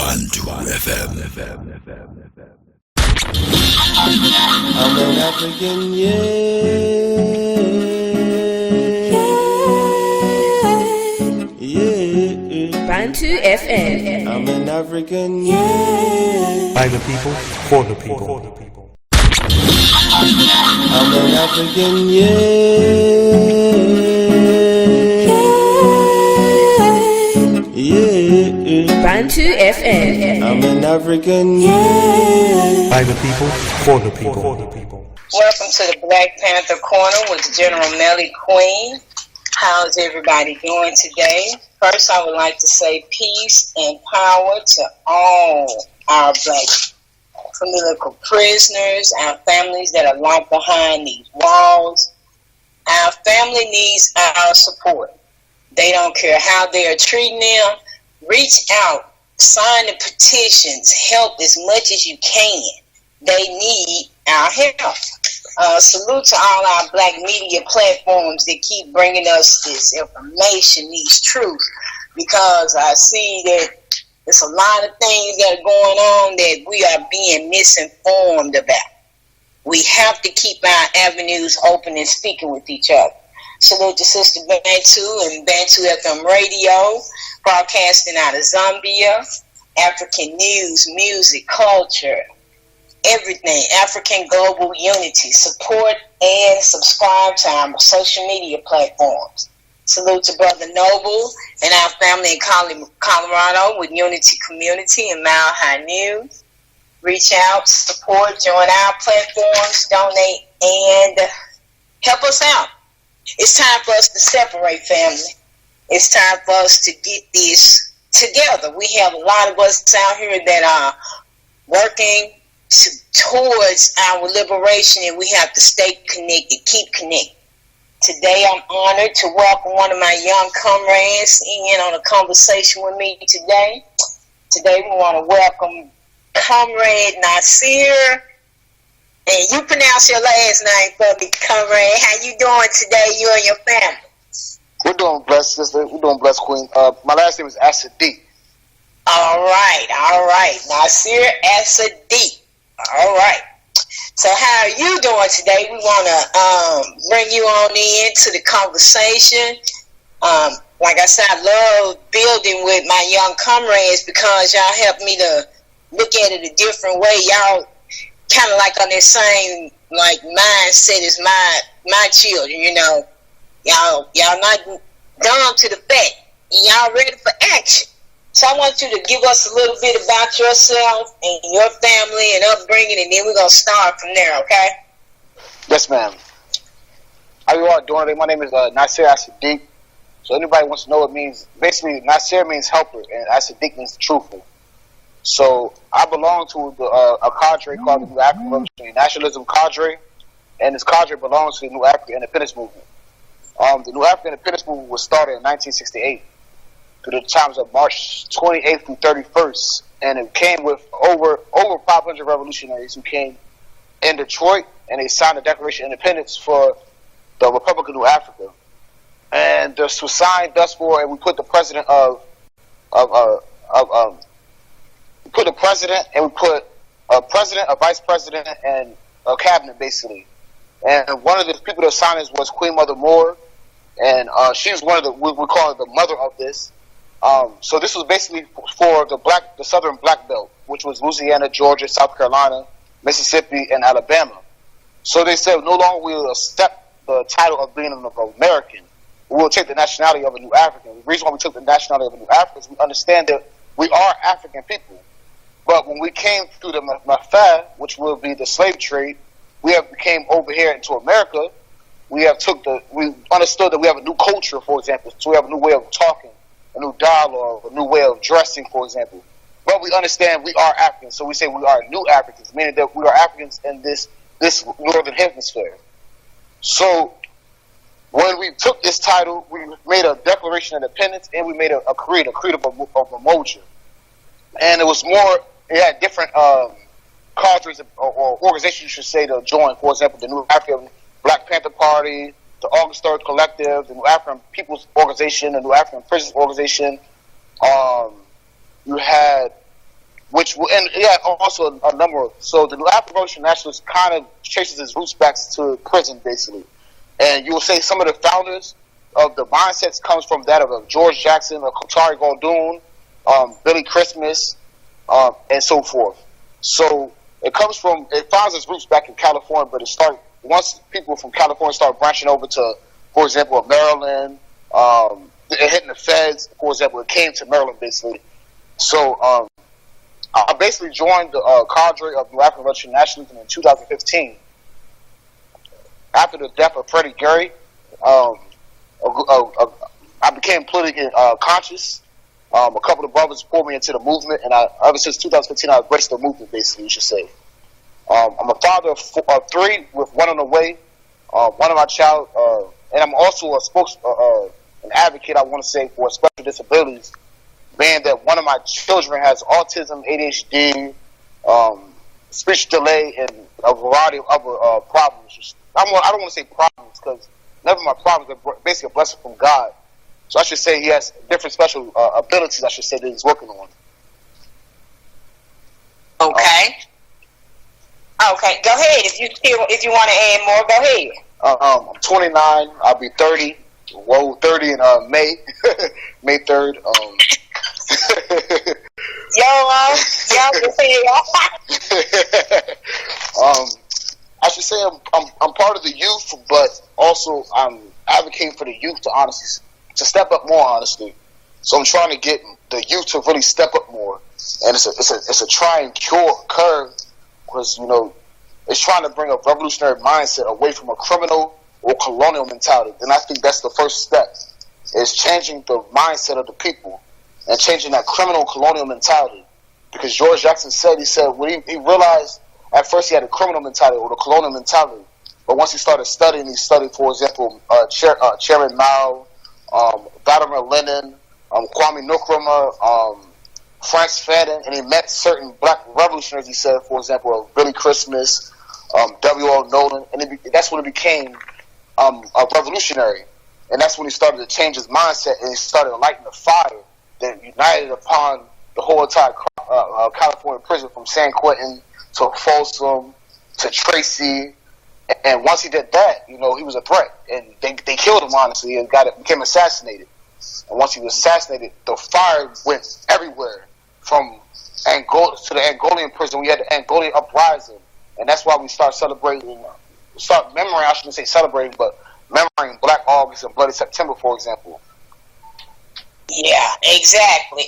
Bantu FM. I'm an African, Bantu FM. I'm an African, By the people, for the people. I'm an African, Bantu FM. I'm an African, By the people, for the people. Welcome to the Black Panther Corner with General Mellie Queen. How's everybody doing today? First, I would like to say peace and power to all our black political prisoners, our families that are locked behind these walls. Our family needs our support. They don't care how they are treating them. Reach out, sign the petitions, help as much as you can. They need our help. Salute to all our black media platforms that keep bringing us this information, these truths, because I see that there's a lot of things that are going on that we are being misinformed about. We have to keep our avenues open and speaking with each other. Salute to Sister Bantu and Bantu FM Radio, broadcasting out of Zambia. African news, music, culture, everything, African global unity. Support and subscribe to our social media platforms. Salute to Brother Noble and our family in Colorado with Unity Community and Mile High News. Reach out, support, join our platforms, donate, and help us out. It's time for us to separate, family. It's time for us to get this together. We have a lot of us out here that are working towards our liberation, and we have to stay connected, keep connected. Today, I'm honored to welcome one of my young comrades in on a conversation with me today. Today, we want to welcome Comrade Naseer. And you pronounce your last name for me, Comrade. How you doing today, you and your family? We're doing blessed, sister. We're doing blessed, Queen. My last name is As-Sideeq. All right. Naseer As-Sideeq. All right. So how are you doing today? We want to bring you on in to the conversation. Like I said, I love building with my young comrades because y'all help me to look at it a different way. Y'all kind of like on that same like mindset as my children, you know. Y'all not dumb to the fact. Y'all ready for action. So I want you to give us a little bit about yourself and your family and upbringing, and then we're going to start from there, okay? Yes, ma'am. How you all doing today? My name is Naseer As-Sideeq. So anybody wants to know what it means, basically Naseer means helper, and As-Sideeq means truthful. So I belong to a cadre called the New African Revolutionary Nationalism Cadre, and this cadre belongs to the New African Independence Movement. The New African Independence Movement was started in 1968 through the times of March 28th through 31st, and it came with over 500 revolutionaries who came in Detroit, and they signed the Declaration of Independence for the Republic of New Africa. And this was signed thus for, and we put the president we put a president, and we put a president, a vice president, and a cabinet, basically. And one of the people that signed this was Queen Mother Moore, and she was one of the, we call her the mother of this. So this was basically for the Southern Black Belt, which was Louisiana, Georgia, South Carolina, Mississippi, and Alabama. So they said no longer will we accept the title of being an American. We will take the nationality of a New African. The reason why we took the nationality of a New African is we understand that we are African people. But when we came through the Mafia, which will be the slave trade, we came over here into America. We understood that we have a new culture, for example. So we have a new way of talking, a new dialogue, a new way of dressing, for example. But we understand we are Africans, so we say we are new Africans, meaning that we are Africans in this northern hemisphere. So when we took this title, we made a Declaration of Independence, and we made a creed of Umoja. And it had different cadres or organizations, you should say, to join. For example, the New African Black Panther Party, the August 3rd Collective, the New African People's Organization, the New African Prisoners Organization. You had which will, and yeah, also a number of, so the African Revolutionary Nationalists kind of traces its roots back to prison, basically. And you will say some of the founders of the mindsets comes from that of George Jackson, Kotari Galdoon, Billy Christmas, and so forth. So it finds its roots back in California, but once people from California start branching over to, for example, Maryland, hitting the feds, for example, it came to Maryland, basically. So I basically joined the cadre of New African Revolutionary Nationalism in 2015. After the death of Freddie Gray, I became politically conscious. A couple of brothers pulled me into the movement, and ever since 2015, I've embraced the movement, basically, you should say. I'm a father of 3 with 1 on the way, one of my child, and I'm also an advocate, I want to say, for special disabilities, being that one of my children has autism, ADHD, speech delay, and a variety of other problems. I don't want to say problems, because none of my problems are basically a blessing from God. So I should say he has different special abilities, I should say, that he's working on. Okay. Okay, go ahead. If you want to add more, go ahead. I'm 29. I'll be 30. Whoa, 30 in May. May 3rd. I should say I'm part of the youth, but also I'm advocating for the youth to step up more, honestly. So I'm trying to get the youth to really step up more, and it's a try and cure curve, because it's trying to bring a revolutionary mindset away from a criminal or colonial mentality. And I think that's the first step, is changing the mindset of the people and changing that criminal colonial mentality. Because George Jackson said when he realized at first he had a criminal mentality or the colonial mentality, but once he started studying, for example, Chairman Mao, Vladimir Lenin, Kwame Nkrumah, Franz Fanon, and he met certain black revolutionaries, he said, for example, Billy Christmas, W.L. Nolan, and that's when it became a revolutionary. And that's when he started to change his mindset, and he started lighting the fire that united upon the whole entire California prison, from San Quentin to Folsom to Tracy. And once he did that, he was a threat, and they killed him, honestly, and became assassinated. And once he was assassinated, the fire went everywhere, from Angola to the Angolian prison. We had the Angolian uprising, and that's why we start memorizing, I shouldn't say celebrating, but memorizing Black August and Bloody September, for example. Yeah, exactly.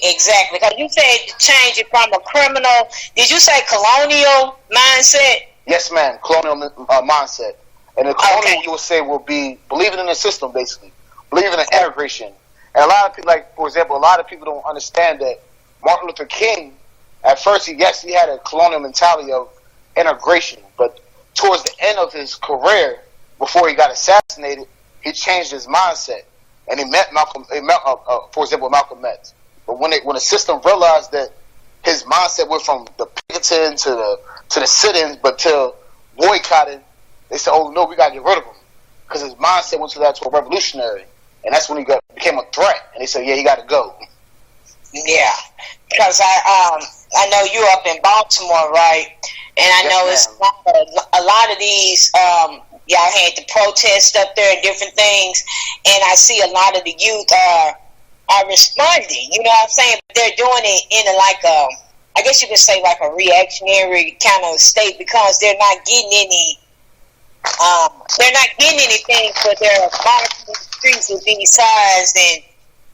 Because you said to change it from a criminal, did you say colonial mindset? Yes, ma'am, colonial mindset. And the colonial, you would say, will be believing in the system, basically, believing in integration. And a lot of people, for example, a lot of people don't understand that Martin Luther King, at first, he had a colonial mentality of integration, but towards the end of his career, before he got assassinated, he changed his mindset, and he met for example, Malcolm X. But when the system realized that his mindset went from the picketing to the sit-ins, but to boycotting, they said, "Oh no, we gotta get rid of him," because his mindset went to a revolutionary, and that's when he became a threat. And they said, "Yeah, he got to go." Yeah, because I know you're up in Baltimore, right? And I know it's a lot of these, y'all had the protests up there and different things, and I see a lot of the youth are responding, you know what I'm saying? But they're doing it in I guess you could say like a reactionary kind of state, because they're not getting anything for their marching in the streets with these signs and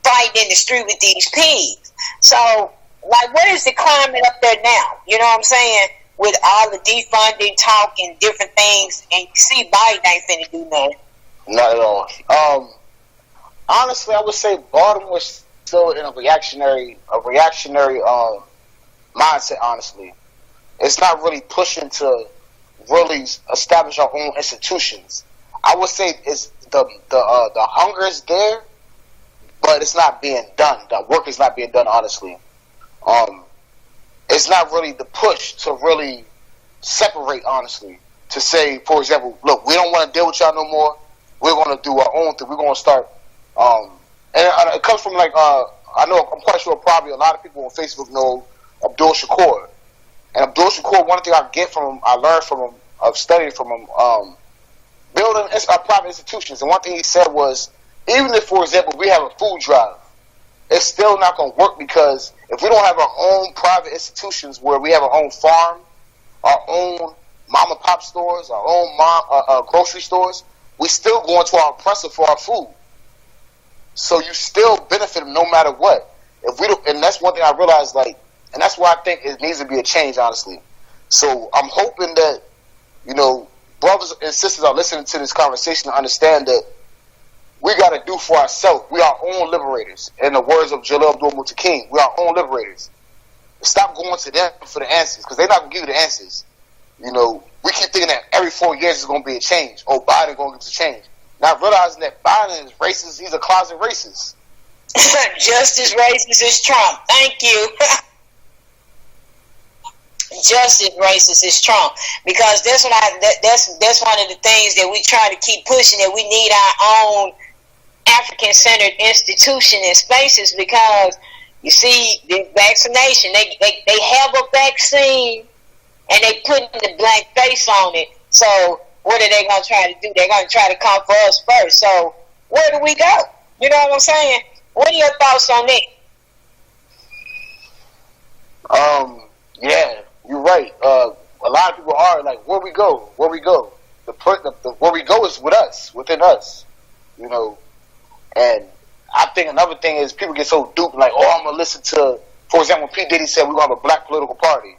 fighting in the street with these pigs. So, what is the climate up there now? You know what I'm saying? With all the defunding talk and different things, and you see Biden ain't finna do nothing. Not at all. Honestly, I would say Baltimore's still in a reactionary mindset. Honestly, it's not really pushing to really establish our own institutions. I would say it's the hunger is there, but it's not being done. The work is not being done. Honestly, it's not really the push to really separate. Honestly, to say, for example, look, we don't want to deal with y'all no more. We're going to do our own thing. We're going to start. And it comes from I'm quite sure probably a lot of people on Facebook know Abdul Shakur. And Abdul Shakur, one thing I learned from him, of studying from him, building private institutions. And one thing he said was, even if, for example, we have a food drive, it's still not going to work, because if we don't have our own private institutions where we have our own farm, our own mom and pop stores, our own grocery stores, we still go into our oppressor for our food. So you still benefit them no matter what. If we don't, and that's one thing I realized, like, and that's why I think it needs to be a change, honestly. So I'm hoping that, you know, brothers and sisters are listening to this conversation to understand that we got to do for ourselves. We are our own liberators. In the words of Jalil Abdul-Muttaqin, we are our own liberators. Stop going to them for the answers, because they're not going to give you the answers. You know, we keep thinking that every 4 years is going to be a change. Oh, Biden going to give us a change. Not realizing that Biden is racist. He's a closet racist. Just as racist as Trump. Thank you. Just as racist as Trump, because that's one of the things that we try to keep pushing, that we need our own African-centered institution and spaces, because you see the vaccination, they have a vaccine and they putting the black face on it. So what are they going to try to do? They're going to try to come for us first. So where do we go? You know what I'm saying? What are your thoughts on that? Yeah, you're right. A lot of people are like, where we go? Where we go? Where we go is with us, within us. You know, and I think another thing is people get so duped, like, oh, I'm gonna listen to, for example, when P. Diddy said we're gonna have a black political party.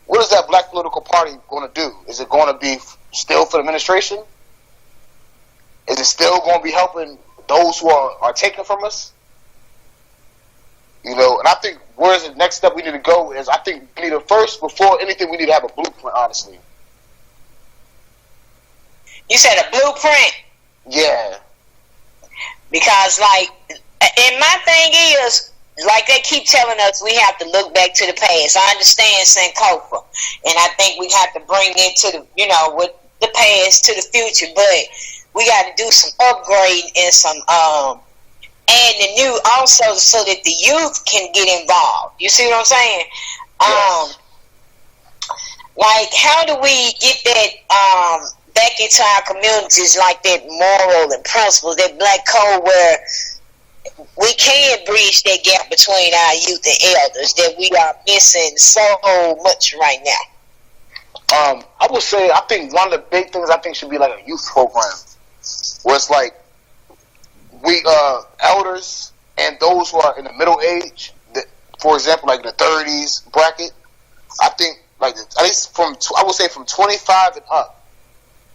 What is that black political party gonna do? Is it gonna be still for the administration? Is it still gonna be helping those who are taken from us? You know, and I think where's the next step we need to go is, I think we need to first, before anything, we need to have a blueprint, honestly. You said a blueprint? Yeah. Because, like, and my thing is, like they keep telling us, we have to look back to the past. I understand Sankofa, and I think we have to bring into the, you know, with the past to the future, but we got to do some upgrade and some and the new also, so that the youth can get involved. You see what I'm saying? Yes. Like, how do we get that back into our communities, like that moral and principles, that black code, where we can bridge that gap between our youth and elders that we are missing so much right now? I would say, I think one of the big things I think should be like a youth program, where it's like we elders and those who are in the middle age, that, for example, like the 30s bracket, I think like at least I would say from 25 and up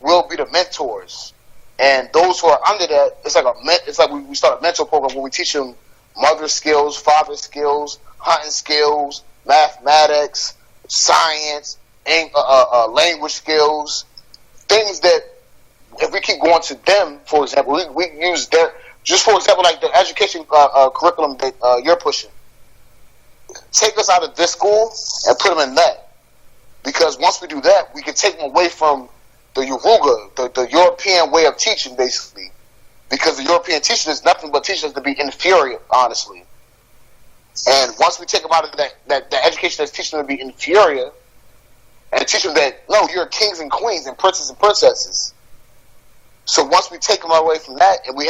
will be the mentors, and those who are under that, it's like we start a mentor program where we teach them mother skills, father skills, hunting skills, mathematics, science, language skills, things that if we keep going to them, for example, we use their, just for example, like the education curriculum that you're pushing. Take us out of this school and put them in that, because once we do that, we can take them away from the Yoruga, the European way of teaching, basically, because the European teaching is nothing but teaching us to be inferior, honestly. And once we take them out of that education that's teaching them to be inferior, and teach them that, no, you're kings and queens and princes and princesses. So once we take them away from that, and we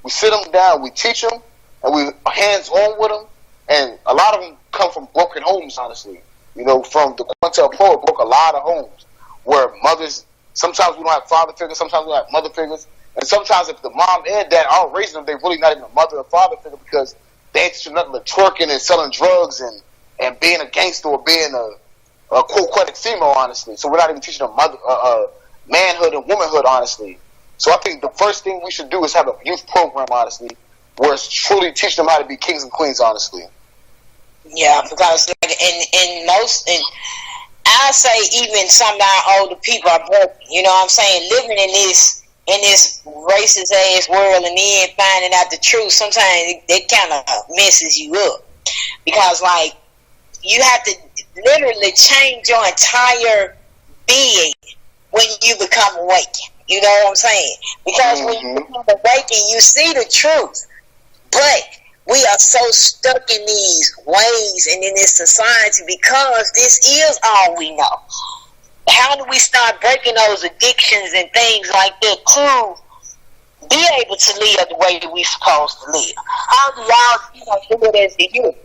sit them down, we teach them, and we hands-on with them, and a lot of them come from broken homes, honestly. You know, from the COINTELPRO, broke a lot of homes where mothers, sometimes we don't have father figures, sometimes we don't have mother figures, and sometimes if the mom and dad aren't raising them, they're really not even a mother or father figure, because they ain't teaching nothing but twerking and selling drugs and being a gangster or being a quote-quoted female, honestly. So we're not even teaching them manhood and womanhood, honestly. So I think the first thing we should do is have a youth program, honestly, where it's truly teaching them how to be kings and queens, honestly. Yeah, because like in I'll say even some of our older people are broken. You know what I'm saying? Living in this racist ass world, and then finding out the truth, sometimes it kind of messes you up, because like you have to literally change your entire being when you become awakened. You know what I'm saying? Because when you become awakened, you see the truth. But we are so stuck in these ways and in this society because this is all we know. How do we start breaking those addictions and things like that to be able to live the way that we're supposed to live? How do y'all do it as a youth?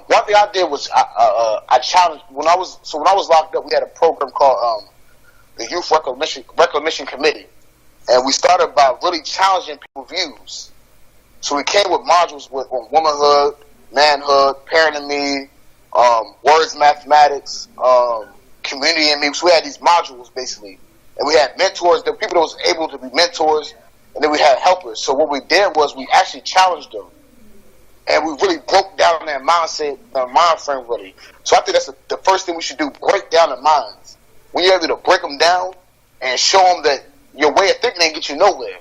One thing I did was I challenged when I was locked up. We had a program called the Youth Reclamation Committee, and we started by really challenging people's views. So we came with modules on womanhood, manhood, parenting me, words, mathematics, community and me. So we had these modules basically, and we had mentors, the people that was able to be mentors, and then we had helpers. So what we did was we actually challenged them, and we really broke down their mindset, their mind frame really. So I think that's the first thing we should do: break down their minds. When you're able to break them down and show them that your way of thinking ain't get you nowhere,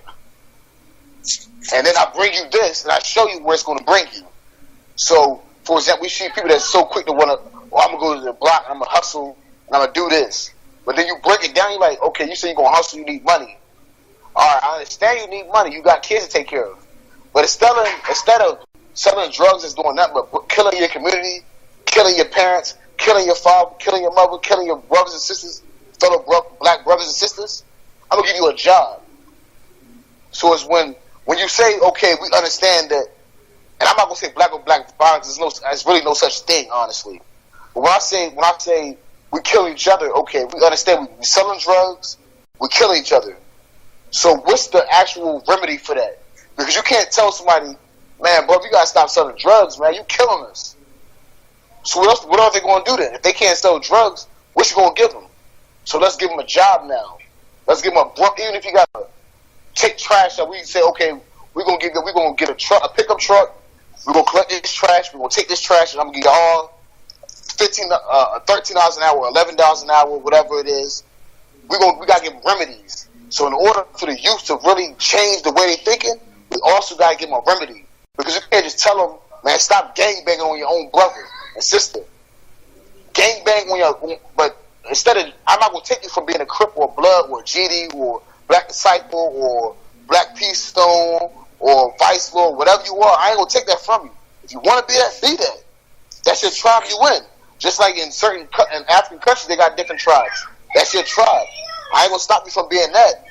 and then I bring you this and I show you where it's going to bring you. So, for example, we see people that's so quick to want to, I'm going to go to the block, I'm going to hustle, and I'm going to do this. But then you break it down, you're like, okay, you say you're going to hustle, you need money. All right, I understand you need money. You got kids to take care of. But instead of selling drugs is doing nothing but killing your community, killing your parents, killing your father, killing your mother, killing your brothers and sisters, fellow black brothers and sisters, I'm going to give you a job. So it's when you say, okay, we understand that, and I'm not going to say black on black violence, there's really no such thing, honestly. But when I say we kill each other, okay, we understand we selling drugs, we kill each other. So what's the actual remedy for that? Because you can't tell somebody, man, bro, you got to stop selling drugs, man, you killing us. So what are they going to do then? If they can't sell drugs, what you going to give them? So let's give them a job now. Let's give them even if you got to take trash out, we say, okay, we're going to get a pickup truck, we're going to collect this trash, we're going to take this trash, and I'm going to get all $13 an hour, $11 an hour, whatever it is. We got to give them remedies. So in order for the youth to really change the way they're thinking, we also got to give them a remedy. Because you can't just tell them, man, stop gangbanging on your own brother and sister. Gangbang but instead of, I'm not going to take you from being a Crip or Blood or GD or Black Disciple or Black Peace Stone or Vice Lord, whatever you are, I ain't going to take that from you. If you want to be that, be that. That's your tribe you win. Just like in African countries, they got different tribes. That's your tribe. I ain't going to stop you from being that.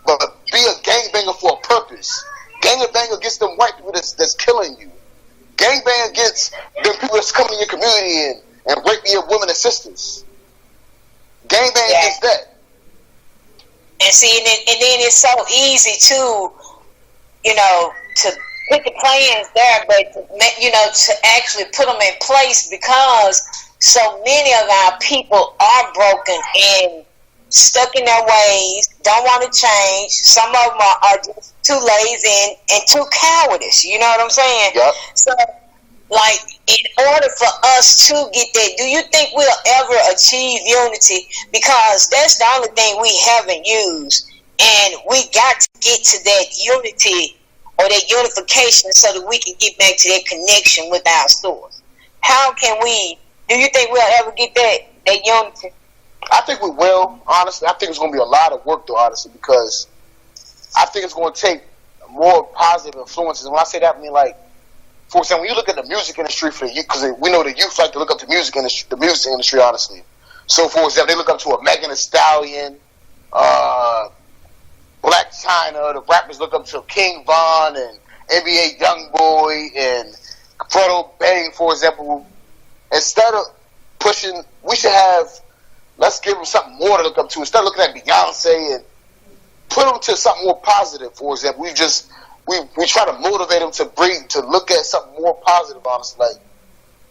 But be a gangbanger for a purpose. Gangbang against them white people that's killing you. Gangbang against them people that's coming in your community and raping your women and sisters. Gangbang against that. And see, and then it's so easy to put the plans there, but to actually put them in place because so many of our people are broken and stuck in their ways, don't want to change. Some of them are just too lazy and too cowardice. You know what I'm saying? Yep. So, like, in order for us to get that, do you think we'll ever achieve unity? Because that's the only thing we haven't used. And we got to get to that unity or that unification so that we can get back to that connection with our source. How can we, do you think we'll ever get that unity? I think we will, honestly. I think it's going to be a lot of work, though, honestly, because I think it's going to take more positive influences. When I say that, I mean, like, for example, when you look at the music industry for the youth, because we know the youth like to look up to the music industry, honestly. So, for example, they look up to a Megan Thee Stallion, Black China, the rappers look up to King Von and NBA Youngboy and Fredo Bang, for example. Instead of pushing, we should have, let's give them something more to look up to. Instead of looking at Beyonce and put them to something more positive, for example. We try to motivate them to look at something more positive, honestly. Like,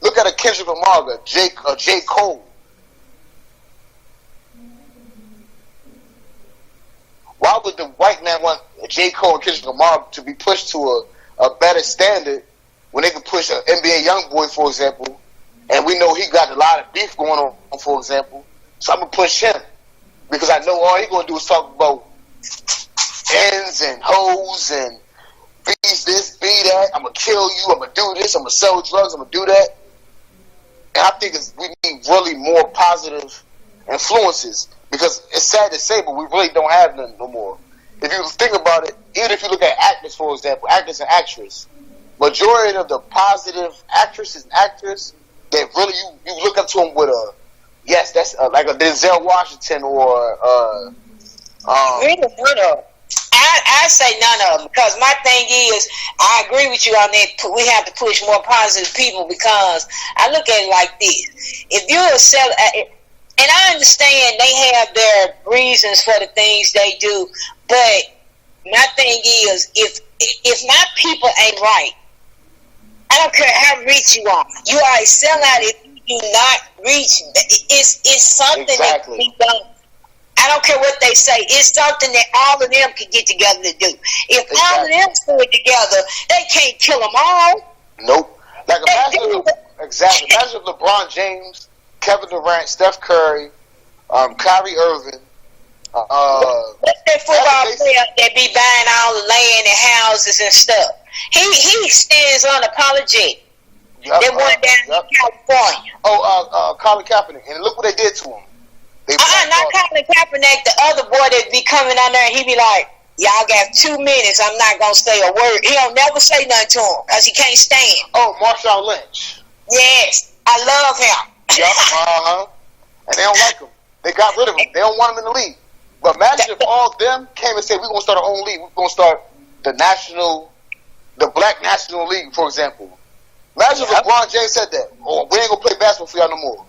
look at a Kendrick Lamar, a J. Cole. Why would the white man want J. Cole and Kendrick Lamar to be pushed to a better standard when they could push an NBA Youngboy, for example, and we know he got a lot of beef going on, for example. So I'm going to push him because I know all he's going to do is talk about ends and hoes and be this, be that. I'm going to kill you. I'm going to do this. I'm going to sell drugs. I'm going to do that. And I think we need really more positive influences because it's sad to say, but we really don't have none no more. If you think about it, even if you look at actors, for example, actors and actresses, majority of the positive actresses and actors that really you look up to them with a yes, that's like a Denzel Washington or Really, none of them. I say none of them, because my thing is, I agree with you on that. We have to push more positive people, because I look at it like this: if you're and I understand they have their reasons for the things they do, but my thing is, if my people ain't right, I don't care how rich you are. You are a sellout if you do not reach. It's something that can be done. I don't care what they say. It's something that all of them can get together to do. If all of them put it together, they can't kill them all. Nope. Like imagine if LeBron James, Kevin Durant, Steph Curry, Kyrie Irving. What's that football player that be buying all the land and houses and stuff? He stands unapologetic. Yep, they went down in California. Colin Kaepernick, and look what they did to him. Not Colin Kaepernick, the other boy that be coming down there, and he be like, y'all got 2 minutes, I'm not going to say a word. He don't never say nothing to him, because he can't stand. Oh, Marshawn Lynch. Yes, I love him. Yep, and they don't like him. They got rid of him. They don't want him in the league. But imagine if all of them came and said, we're going to start our own league. We're going to start the Black National League, for example. Imagine if LeBron James said that. Or we ain't going to play basketball for y'all no more.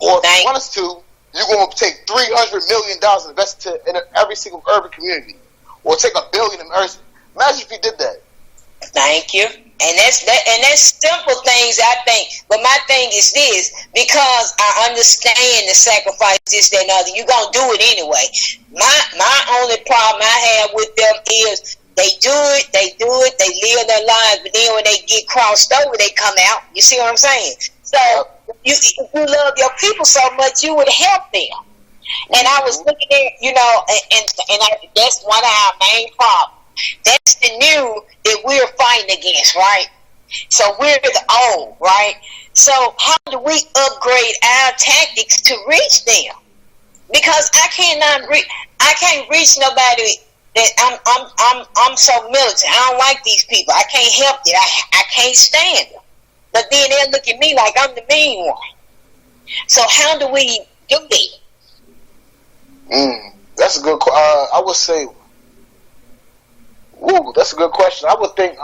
Or if you want us to, you're going to take $300 million and invest it in every single urban community. Or take $1 billion and invest it. Imagine if you did that. Thank you. And that's simple things, I think. But my thing is this, because I understand the sacrifice, this, that, and other, you're going to do it anyway. My only problem I have with them is they do it, they live their lives, but then when they get crossed over, they come out. You see what I'm saying? So if you love your people so much, you would help them. And I was looking at, and that's one of our main problems. That's the new that we're fighting against, right? So we're the old, right? So how do we upgrade our tactics to reach them? Because I can't reach nobody that I'm so militant. I don't like these people. I can't help it. I can't stand them. But then they'll look at me like I'm the mean one. So how do we do that? That's a good. I would say. Ooh, that's a good question. I would think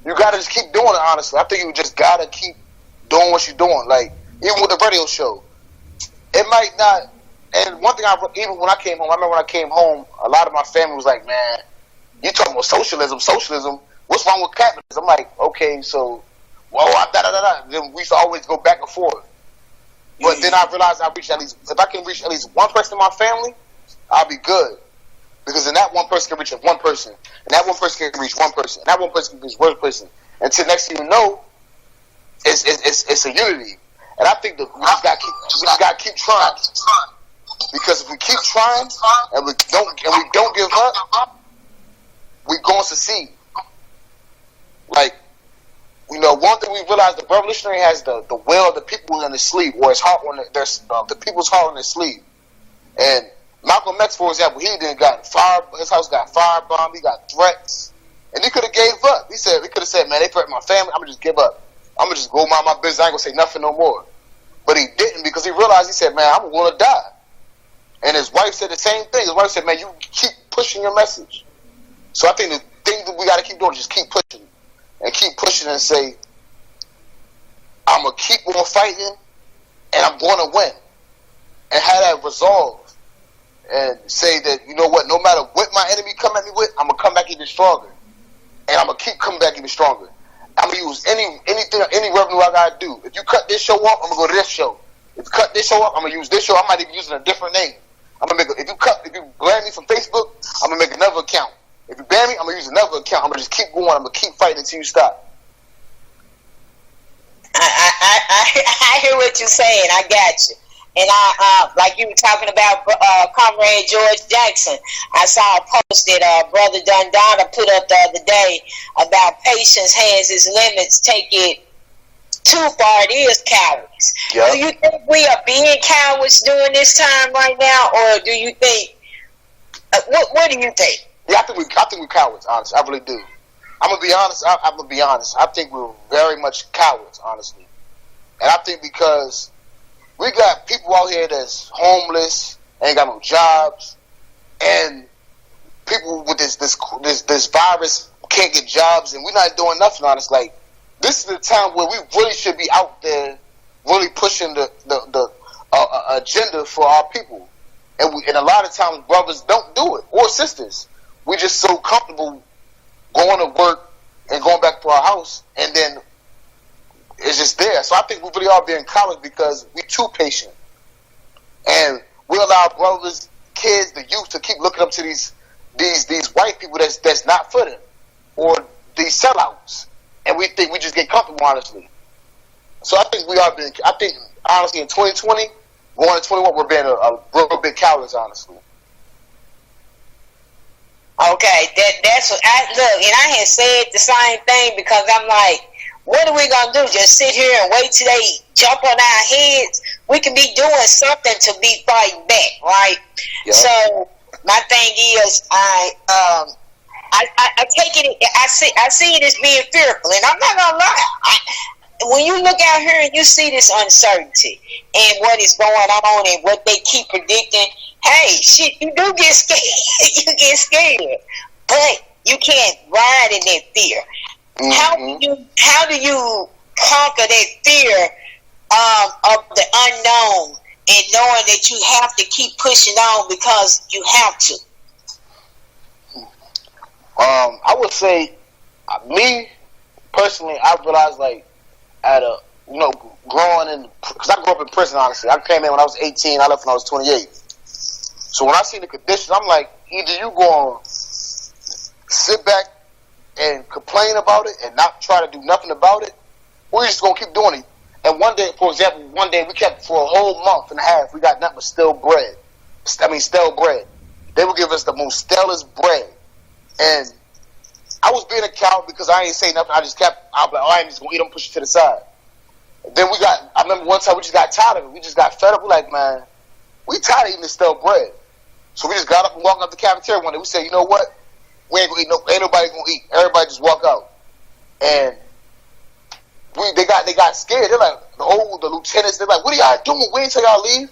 you gotta just keep doing it. Honestly, I think you just gotta keep doing what you're doing. Like even with the radio show, it might not. And one thing, even when I came home, I remember when I came home, a lot of my family was like, "Man, you talking about socialism? What's wrong with capitalism?" I'm like, "Okay, so, Then we used to always go back and forth. But then I realized if I can reach at least one person in my family, I'll be good. Because then that one person can reach one person, and that one person can reach one person, and that one person can reach one person. Until next thing you know, it's a unity. And I think that we just got to keep trying. Because if we keep trying and we don't give up, we're going to succeed. Like, one thing we realized, the revolutionary has the will of the people in their sleeve, or his heart on the people's heart on their sleeve. And Malcolm X, for example, his house got firebombed, he got threats, and he could have gave up. He could have said, "Man, they threatened my family. I'm gonna just give up. I'm gonna just go mind my business. I ain't gonna say nothing no more." But he didn't, because he realized, he said, "Man, I'm gonna die." And his wife said the same thing. His wife said, "Man, you keep pushing your message." So I think the thing that we got to keep doing is just keep pushing and say, "I'm gonna keep on fighting, and I'm gonna win," and have that resolve. And say that, you know what, no matter what my enemy come at me with, I'm going to come back even stronger. And I'm going to keep coming back even stronger. I'm going to use any revenue I got to do. If you cut this show off, I'm going to go to this show. If you cut this show off, I'm going to use this show. I might even use it a different name. If you ban me from Facebook, I'm going to make another account. If you ban me, I'm going to use another account. I'm going to just keep going. I'm going to keep fighting until you stop. I hear what you're saying. I got you. And like you were talking about Comrade George Jackson, I saw a post that Brother Dundana put up the other day about patience has its limits, take it too far, it is cowardice. Yep. Do you think we are being cowards during this time right now, or do you think, what do you think? Yeah, I think we're cowards, honestly. I really do. I'm gonna be honest. I'm gonna be honest. I think we're very much cowards, honestly, and I think because we got people out here that's homeless, ain't got no jobs, and people with this virus can't get jobs, and we're not doing nothing on us. Like, this is the time where we really should be out there, really pushing the agenda for our people. And a lot of times, brothers don't do it, or sisters. We just so comfortable going to work and going back to our house, and then it's just there. So I think we really are being cowards because we too patient, and we allow brothers, kids, the youth to keep looking up to these white people that's not for them, or these sellouts, and we think we just get comfortable, honestly. So I think we are being. I think honestly, in 2020, going to 21, we're being a real big cowards, honestly. Okay, that's what I look, and I had said the same thing because I'm like, what are we gonna do? Just sit here and wait till they jump on our heads? We can be doing something to be fighting back, right? Yeah. So my thing is, I take it. I see it as being fearful, and I'm not gonna lie. When you look out here and you see this uncertainty and what is going on and what they keep predicting, hey, shit, you do get scared. You get scared, but you can't ride in that fear. Mm-hmm. How do you conquer that fear of the unknown and knowing that you have to keep pushing on because you have to? I would say, me personally, I realized like growing in, because I grew up in prison. Honestly, I came in when I was 18. I left when I was 28. So when I see the conditions, I'm like, either you gonna sit back and complain about it and not try to do nothing about it, or you just gonna keep doing it. And one day, for example, we kept for a whole month and a half, we got nothing but stale bread. They would give us the most stalest bread, and I was being a coward because I ain't say nothing. I was like, I ain't just gonna eat them, push it to the side. And then I remember one time we just got tired of it. We just got fed up. We're like, man, we tired of eating this stale bread. So we just got up and walked up the cafeteria one day. We said, you know what? We ain't gonna eat. Ain't nobody gonna eat. Everybody just walk out. And they got scared. They're like, the lieutenants. They're like, what are y'all doing? We ain't tell y'all leave.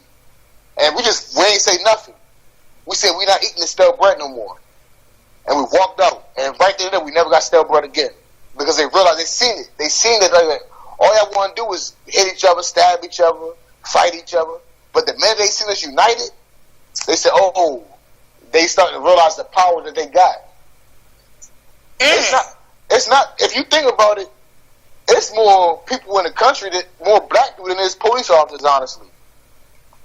And we ain't say nothing. We said we not eating this stale bread no more. And we walked out. And right there, we never got stale bread again because they realized they seen it. They seen it. Like, all y'all want to do is hit each other, stab each other, fight each other. But the minute they seen us united, they said, oh, they started to realize the power that they got. It's not, if you think about it, it's more people in the country, more black people than there's police officers, honestly.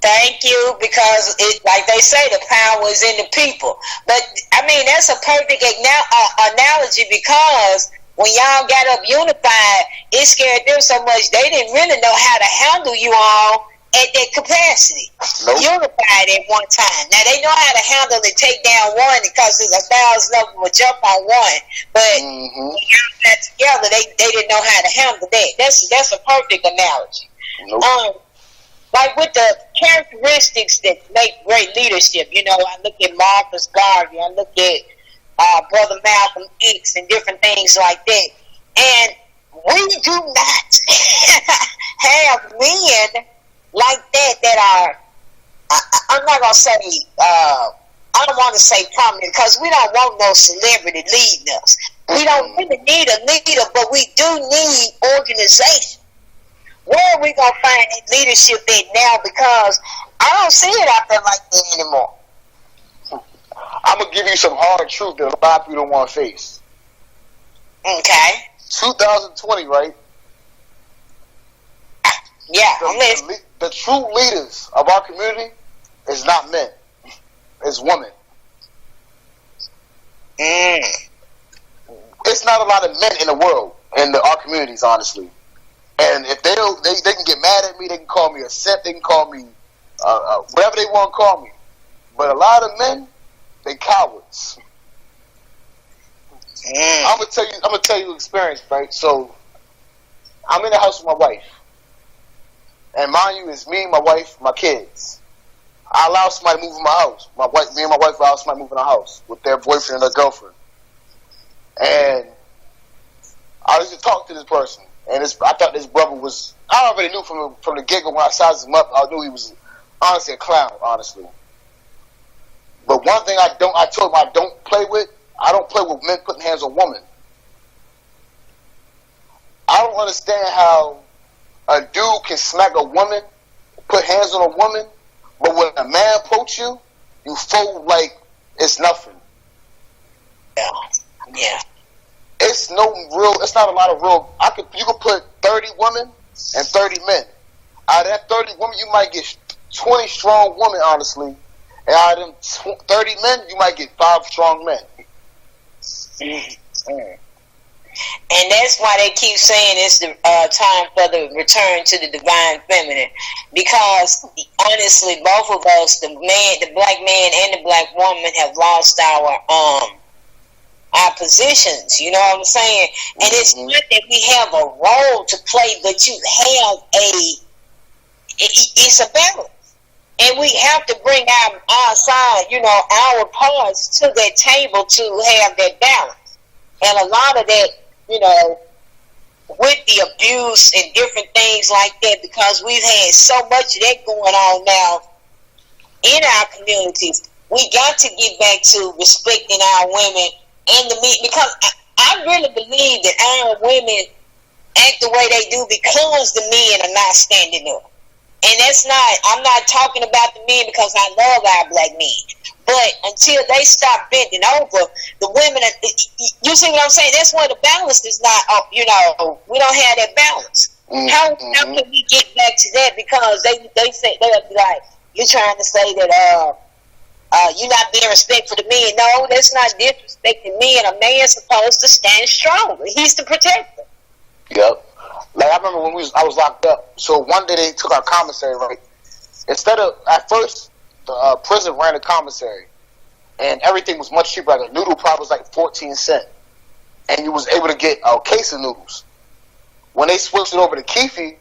Thank you, because like they say, the power is in the people. But, I mean, that's a perfect analogy because when y'all got up unified, it scared them so much they didn't really know how to handle you all at that capacity. Nope. Unified at one time. Now they know how to handle and take down one because there's 1,000 of them will jump on one. But when y'all got together, they didn't know how to handle that. That's a perfect analogy. Nope. Like with the characteristics that make great leadership, I look at Marcus Garvey, I look at Brother Malcolm X and different things like that. And we do not have men like that are, I'm not going to say, I don't want to say prominent because we don't want no celebrity leading us. We don't really need a leader, but we do need organization. Where are we going to find that leadership at now? Because I don't see it out there like that anymore. I'm going to give you some hard truth that a lot of people don't want to face. Okay. 2020, right? Yeah. The true leaders of our community is not men. It's women. It's not a lot of men in the world, in our communities, honestly. And if they can get mad at me. They can call me a simp. They can call me whatever they want to call me. But a lot of men, they cowards. I'm gonna tell you experience, right? So I'm in the house with my wife, and mind you, it's me, my wife, my kids. I allow somebody to move in my house. Me and my wife allow somebody to move in our house with their boyfriend or their girlfriend. And I used to talk to this person, and I thought this brother was. I already knew from the get-go when I sized him up. I knew he was honestly a clown, honestly. But one thing I told him I don't play with. I don't play with men putting hands on women. I don't understand how a dude can smack a woman, put hands on a woman, but when a man approach you, you fold like it's nothing. Yeah. It's not a lot of real. You could put 30 women and 30 men. Out of that 30 women, you might get 20 strong women, honestly. And out of them 30 men, you might get 5 strong men. Mm-hmm. And that's why they keep saying it's the time for the return to the divine feminine. Because honestly, both of us, the black man and the black woman, have lost our positions. You know what I'm saying? And it's not that we have a role to play, but you have it's a balance. And we have to bring our side, our parts to that table to have that balance. And a lot of that, with the abuse and different things like that, because we've had so much of that going on now in our communities, we got to get back to respecting our women and the men, because I really believe that our women act the way they do because the men are not standing up. And I'm not talking about the men, because I love our black men. But until they stop bending over, the women, you see what I'm saying? That's why the balance is not, we don't have that balance. Mm-hmm. How can we get back to that? Because they say, they'll be like, you're trying to say that you're not being respectful to men. No, that's not disrespecting men. A man's supposed to stand strong. He's the protector. Yep. Like, I remember when I was locked up. So one day they took our commissary, right? Instead of, at first, the prison ran a commissary, and everything was much cheaper. Like a noodle probably was like 14 cents, and you was able to get a case of noodles. When they switched it over to Keefe,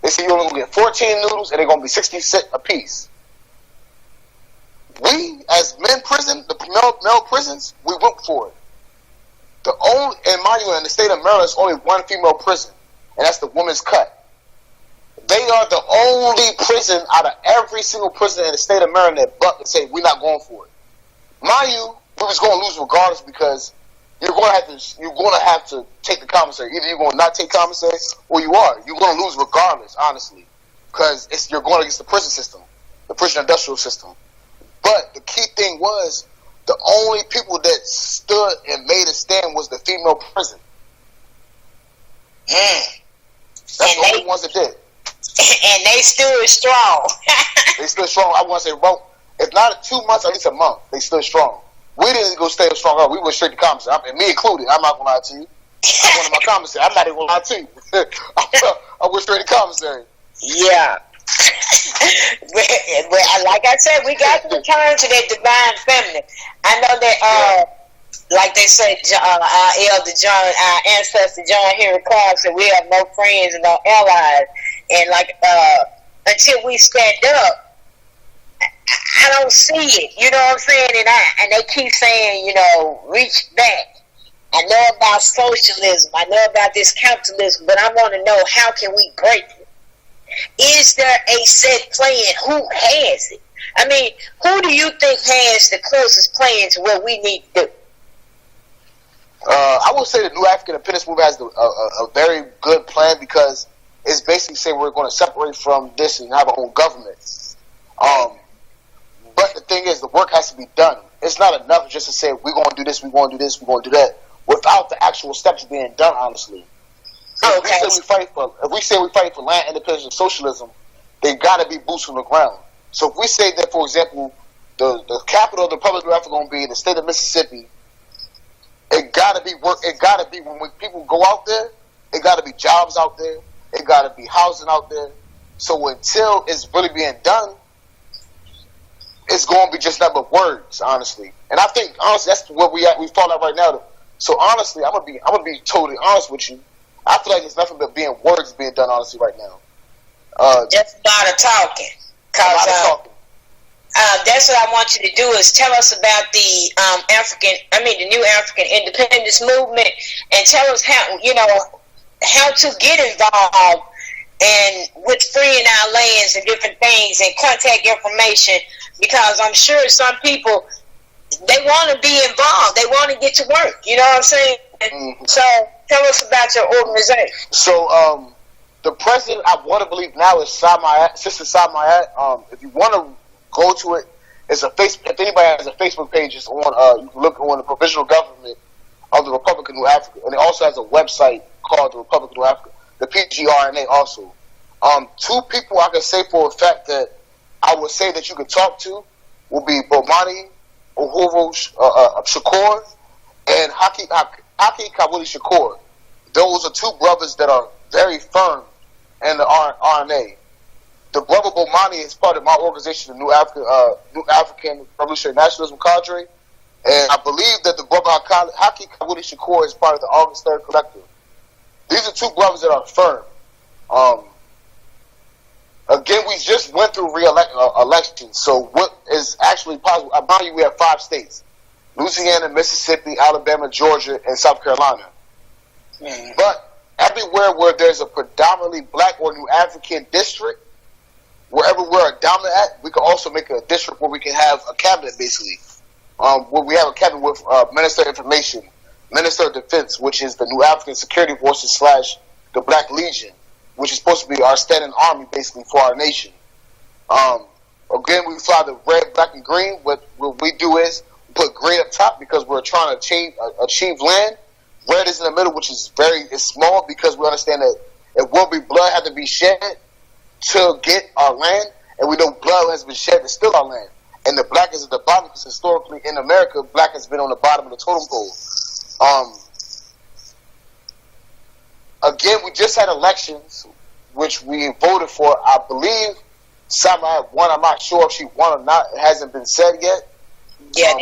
they said you're only going to get 14 noodles, and they're going to be 60 cents a piece. We, as men prison, the male prisons, we went for it. And mind you, in the state of Maryland, there's only one female prison, and that's the women's cut. They are the only prison out of every single prison in the state of Maryland that buck and say, we're not going for it. Mind you, we was going to lose regardless, because you're going to have to take the commissary. Either you're going to not take commissary, or you are. You're going to lose regardless, honestly, because you're going against the prison system, the prison industrial system. But the key thing was, the only people that stood and made a stand was the female prison. That's the only ones that did. And they stood strong. They stood strong. I want to say, well, if not 2 months, at least a month, they stood strong. We didn't go stay strong. We went straight to commissary. Me included. I'm not going to lie to you. I went to my commissary. I'm not even going to lie to you. I went straight to commissary. Yeah. but like I said, we got to return to that divine feminine. I know that, like they said, our elder John, our ancestor John Henry Clark said, we have no friends and no allies. And until we stand up, I don't see it. You know what I'm saying? And they keep saying, reach back. I know about socialism. I know about this capitalism, but I want to know, how can we break it? Is there a set plan? Who has it? I mean, who do you think has the closest plan to what we need to do? I would say the New African Independence Movement has a very good plan, because it's basically saying we're going to separate from this and have our own government. But the thing is, the work has to be done. It's not enough just to say we're going to do this, we're going to do this, we're going to do that, without the actual steps being done, honestly. If we say we fight for land, independence, and socialism, they got to be boots on the ground. So if we say that, for example, the capital of the Republic of Africa going to be in the state of Mississippi, it got to be work. It got to be, when people go out there, it got to be jobs out there. It got to be housing out there. So until it's really being done, it's going to be just nothing but words, honestly. And I think, honestly, that's where we fall out right now. So honestly, I'm gonna be totally honest with you. I feel like it's nothing but words being done, honestly, right now. Just a lot of talking. That's what I want you to do is tell us about the the new African independence movement, and tell us how to get involved and with freeing our lands and different things and contact information, because I'm sure some people, they want to be involved, they want to get to work. You know what I'm saying? Mm-hmm. So tell us about your organization. So the president, I want to believe now, is Sister Samayat. If you want to go to it, it's a Facebook. If anybody has a Facebook page, it's on. You can look on the provisional government of the Republic of New Africa, and it also has a website called the Republic of New Africa, the PGRNA. Also, two people I can say for a fact that I would say that you could talk to will be Bomani Uhuru Shakur and Haki Kawili Shakur. Those are two brothers that are very firm in the RNA. The brother Bomani is part of my organization, the New African Revolutionary Nationalism Cadre, and I believe that the brother Haki Kawili Shakur is part of the August 3rd Collective. These are two brothers that are firm. Again, we just went through elections, so what is actually possible? Mind you, we have 5 states: Louisiana, Mississippi, Alabama, Georgia, and South Carolina. Mm-hmm. But everywhere where there's a predominantly black or New African district, wherever we're a dominant at, we can also make a district where we can have a cabinet, basically. Where we have a cabinet with Minister of Information, Minister of Defense, which is the New African Security Forces / the Black Legion, which is supposed to be our standing army, basically, for our nation. Again, we fly the red, black, and green. What we do is put green up top because we're trying to achieve land. Red is in the middle, which is small, because we understand that it will be blood have to be shed to get our land, and we know blood has been shed to steal our land. And the black is at the bottom, because historically in America, black has been on the bottom of the totem pole. Again, we just had elections, which we voted for. I believe Sama won. I'm not sure if she won or not. It hasn't been said yet. Yeah,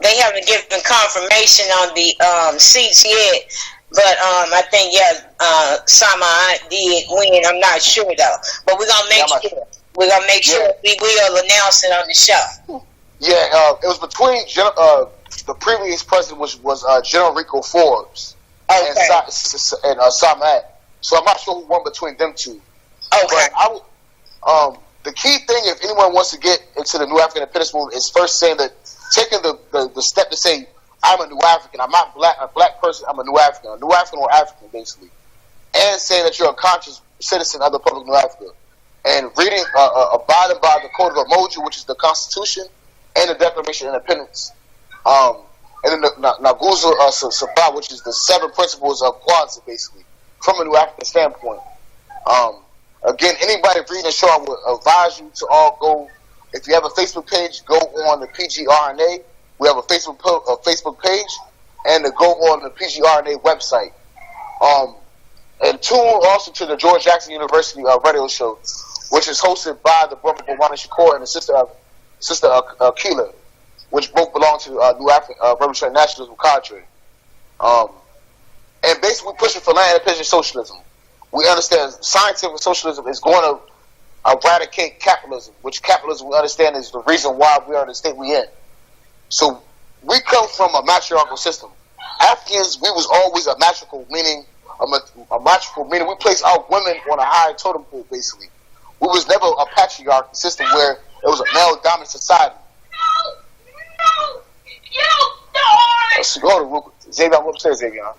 they haven't given confirmation on the seats yet. But I think Sama did win. I'm not sure though. But we're gonna make sure. We're gonna make sure we will announce it on the show. Yeah, it was between the previous president, which was General Rico Forbes, and Samat. So I'm not sure who won between them two. Okay. But the key thing, if anyone wants to get into the New African Independence movement, is first saying that taking the step to say, I'm a New African. I'm not a black person. I'm a New African or African, basically. And saying that you're a conscious citizen of the Republic of New Africa. And reading, abiding by the Code of Umoja, which is the Constitution, and the Declaration of Independence. And then the Naguzo Sabah, which is the 7 principles of Kwanzaa, basically, from a New African standpoint. Again, anybody reading the show, I would advise you to all go, if you have a Facebook page, go on the PGRNA. We have a Facebook page, and to go on the PGRNA website. And tune also to the George Jackson University radio show, which is hosted by the brother Bomani Shakur and the sister Akila, which both belong to New African Revolutionary Nationalism Cadre. And basically pushing for land independence socialism. We understand scientific socialism is going to eradicate capitalism, which capitalism we understand is the reason why we are in the state we in. So we come from a matriarchal system. Africans, we was always a matriarchal, meaning we place our women on a higher totem pole, basically. We was never a patriarchal system where it was a male-dominant society. So go to Xavier, I'm upstairs, Xavier.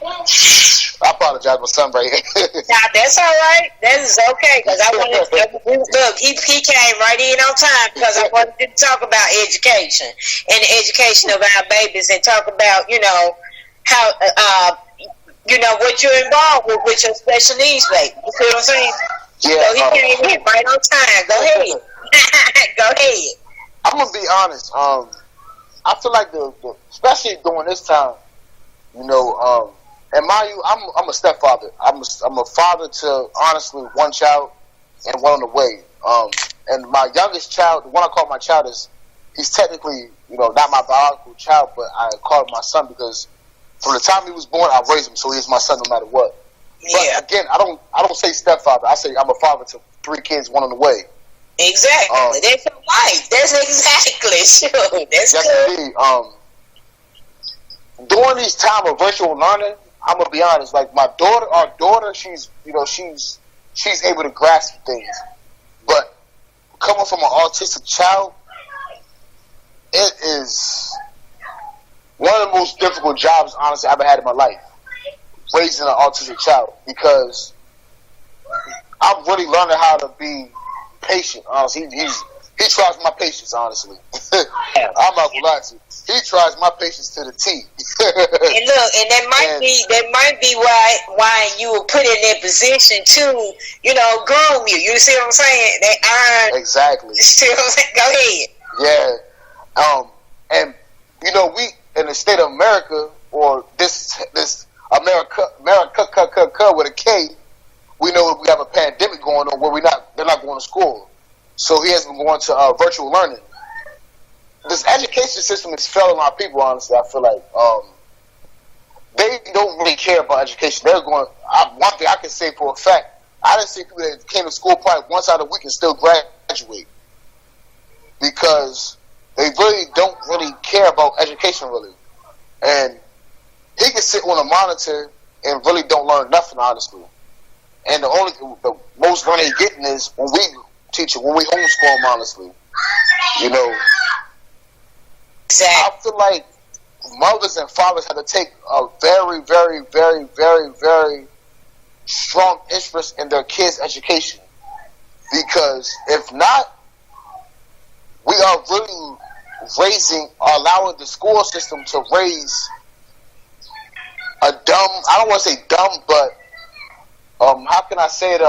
I apologize, my son right here. Nah, that's all right. That is okay, because I wanted to look. He came right in on time because I wanted to talk about education and the education of our babies, and talk about how what you're involved with your special needs baby. You see what I'm saying? Yeah. So he came in right on time. Go ahead. Go ahead. I'm gonna be honest. I feel like especially during this time, and mind you, I'm a stepfather. I'm a father to honestly 1 child and 1 on the way. And my youngest child, the one I call my child, he's technically not my biological child, but I call him my son because from the time he was born, I raised him, so he's my son no matter what. Yeah. But again, I don't say stepfather. I say I'm a father to 3 kids, 1 on the way. Exactly. That's your life. That's exactly true. That's Yes, good. indeed. During these time of virtual learning, I'm gonna be honest. Like our daughter, she's able to grasp things, but coming from an autistic child, it is one of the most difficult jobs, honestly, I've ever had in my life. Raising an autistic child, because I'm really learning how to be patient. Honestly, he tries my patience. Honestly, I'm not gonna lie to you. He tries my patience to the T. And look, and that might be why you were put in that position to, groom you. You see what I'm saying? They earn exactly. See what I'm saying? Go Yeah. ahead. And we in the state of America, or this America with a K, we know we have a pandemic going on where they're not going to school. So he has been going to virtual learning. This education system is failing our people, honestly. I feel like they don't really care about education. They're going. One thing I can say for a fact, I didn't see people that came to school probably once out of the week and still graduate, because they really don't really care about education, really. And he can sit on a monitor and really don't learn nothing, honestly. And the most learning he's getting is when we teach him, when we homeschool him, honestly. Exactly. I feel like mothers and fathers have to take a very, very, very, very, very strong interest in their kids' education. Because if not, we are really allowing the school system to raise a dumb, I don't want to say dumb, but how can I say it,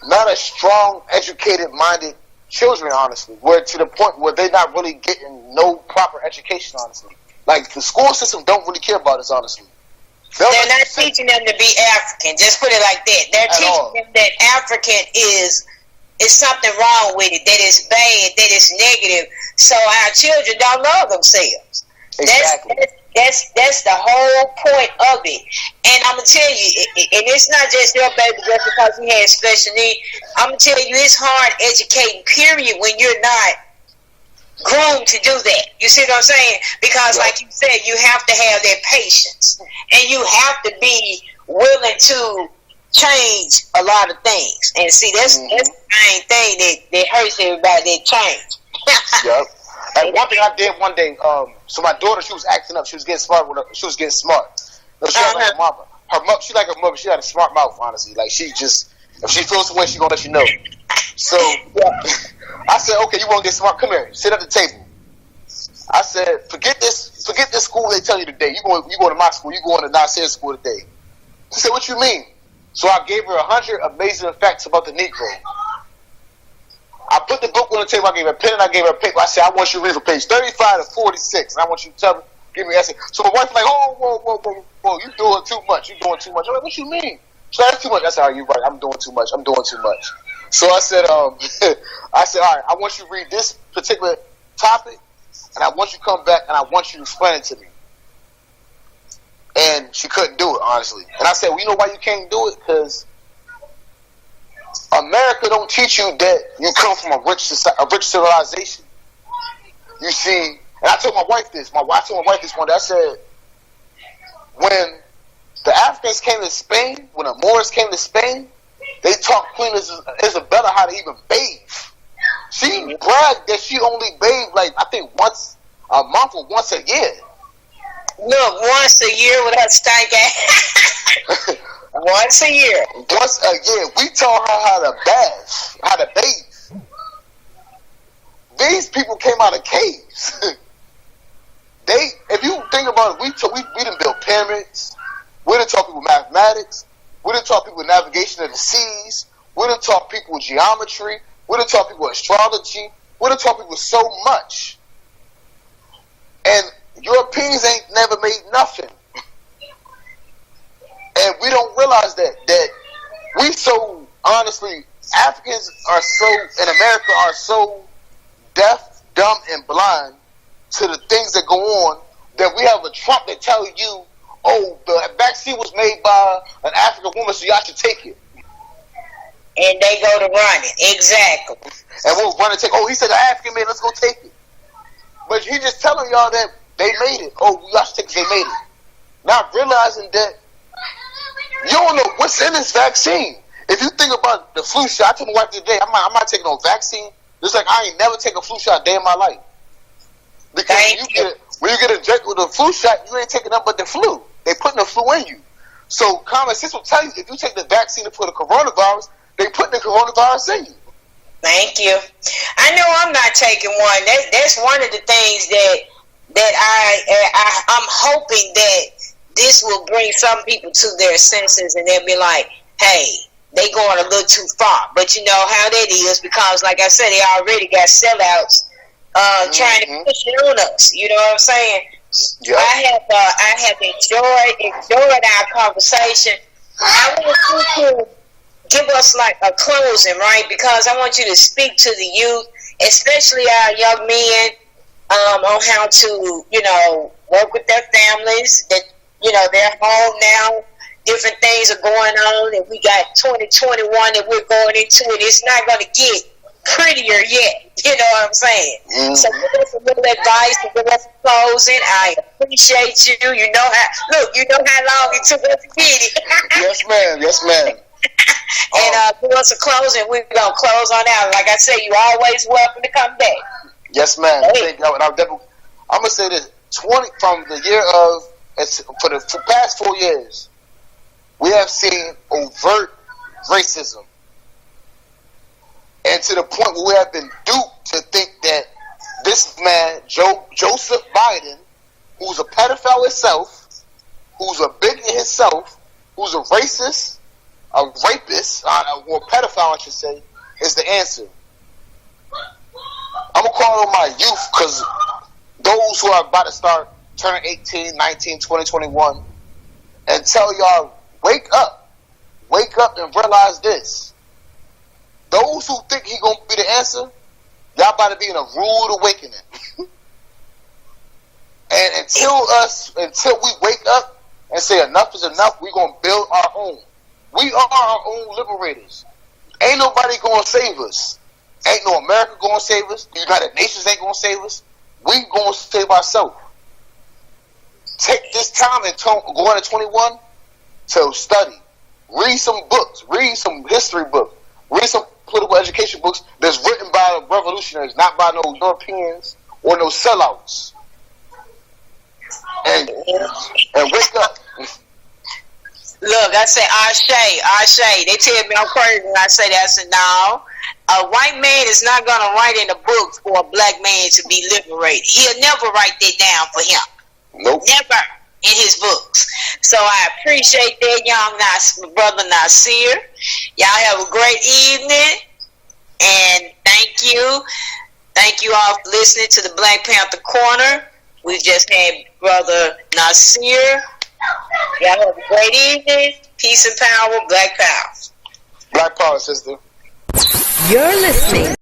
not a strong, educated-minded children, honestly, where to the point where they're not really getting no proper education, honestly. Like, the school system don't really care about us, honestly. They're not teaching them to be African. Just put it like that. They're teaching them that African is something wrong with it, that is bad, that is negative. So our children don't love themselves. Exactly. That's the whole point of it. And I'm gonna tell you, and it's not just your baby just because he has special needs. I'm gonna tell you, it's hard educating, period, when you're not groomed to do that. You see what I'm saying? Because like you said, you have to have that patience, and you have to be willing to change a lot of things. And see, that's the main thing that hurts everybody, that change. Yep. And one thing I did one day, so my daughter, she was acting up. She was getting smart. She was getting smart. No, she like her mama. Her mother, she like her mother. She had a smart mouth, honestly. Like, she just, if she feels the way, she gonna let you know. So I said, okay, you want to get smart? Come here, sit at the table. I said, forget this school they tell you today. You going to my school. You going to Naseer school today. She said, what you mean? So I gave her 100 amazing facts about the Negro. I put the book on the table. I gave her a pen and I gave her a paper. I said, I want you to read from page 35 to 46. And I want you to tell me, give me an essay. So my wife was like, oh, whoa, you doing too much. I'm like, what you mean? So that's too much. I said, all right, you're right. I'm doing too much. So I said, all right, I want you to read this particular topic, and I want you to come back and I want you to explain it to me. And she couldn't do it, honestly. And I said, well, you know why you can't do it? Because America don't teach you that you come from a rich civilization. You see, and I told my wife this. I told my wife this one day. I said, when the Africans came to Spain, when the Moors came to Spain, they taught Queen Isabella how to even bathe. She bragged that she only bathed, like, I think once a month or once a year. Look, once a year with her stank ass. Once a year. Once a year. We taught her how to bath, how to bathe. These people came out of caves. If you think about it, we done built pyramids. We done taught people mathematics. We done taught people navigation of the seas. We done taught people geometry. We done taught people astrology. We done taught people so much. And Europeans ain't never made nothing. And we don't realize that we so, honestly, Africans are so, in America, are so deaf, dumb, and blind to the things that go on, that we have a Trump that tell you, oh, the vaccine was made by an African woman, so y'all should take it. And they go to running. Exactly. And we'll run and take, he said, an African man, let's go take it. But he just telling y'all that they made it. Y'all should take it, they made it. Not realizing that you don't know what's in this vaccine. If you think about the flu shot, I told my wife today, I'm not taking no vaccine. Just like I ain't never taken a flu shot a day in my life. Because when you get injected with a flu shot, you ain't taking nothing but the flu. They putting the flu in you. So common sense will tell you, if you take the vaccine for the coronavirus, they put the coronavirus in you. Thank you. I know I'm not taking one. That's one of the things that I'm hoping that this will bring some people to their senses, and they'll be like, hey, they going a little too far. But you know how that is, because like I said, they already got sellouts trying to push it on us. You know what I'm saying? Yep. I have enjoyed our conversation. I want you to give us like a closing, right? Because I want you to speak to the youth, especially our young men, on how to, work with their families. That they're home now. Different things are going on, and we got 2021 that we're going into, and it's not going to get prettier yet. You know what I'm saying? Mm-hmm. So give us a little advice and give us a closing. I appreciate you. You know how long it took us to get it. Yes, ma'am. Yes, ma'am. And give us a closing. We're going to close on out. Like I said, you're always welcome to come back. Yes, ma'am. Hey. I'm going to say this. From the year for the past 4 years, we have seen overt racism. And to the point where we have been duped to think that this man, Joseph Biden, who's a pedophile himself, who's a bigot himself, who's a racist, a rapist, or pedophile, I should say, is the answer. I'm going to call on my youth, because those who are about to start turning 18, 19, 20, 21, and tell y'all, wake up and realize this. Those who think he gonna be the answer, y'all about to be in a rude awakening. And until we wake up and say enough is enough, we gonna build our own. We are our own liberators. Ain't nobody gonna save us. Ain't no America gonna save us. The United Nations ain't gonna save us. We gonna save ourselves. Take this time and go into 21 to study. Read some books. Read some history books. Read some political education books that's written by revolutionaries, not by no Europeans or no sellouts. And wake up. Look, I say Ashe. They tell me I'm crazy when I say that. I said, no. A white man is not going to write in a book for a black man to be liberated. He'll never write that down for him. Nope. Never in his books. So I appreciate that, young brother Naseer. Y'all have a great evening. And thank you. Thank you all for listening to the Black Panther Corner. We just had Brother Naseer. Y'all have a great evening. Peace and power. Black power. Black power, sister. You're listening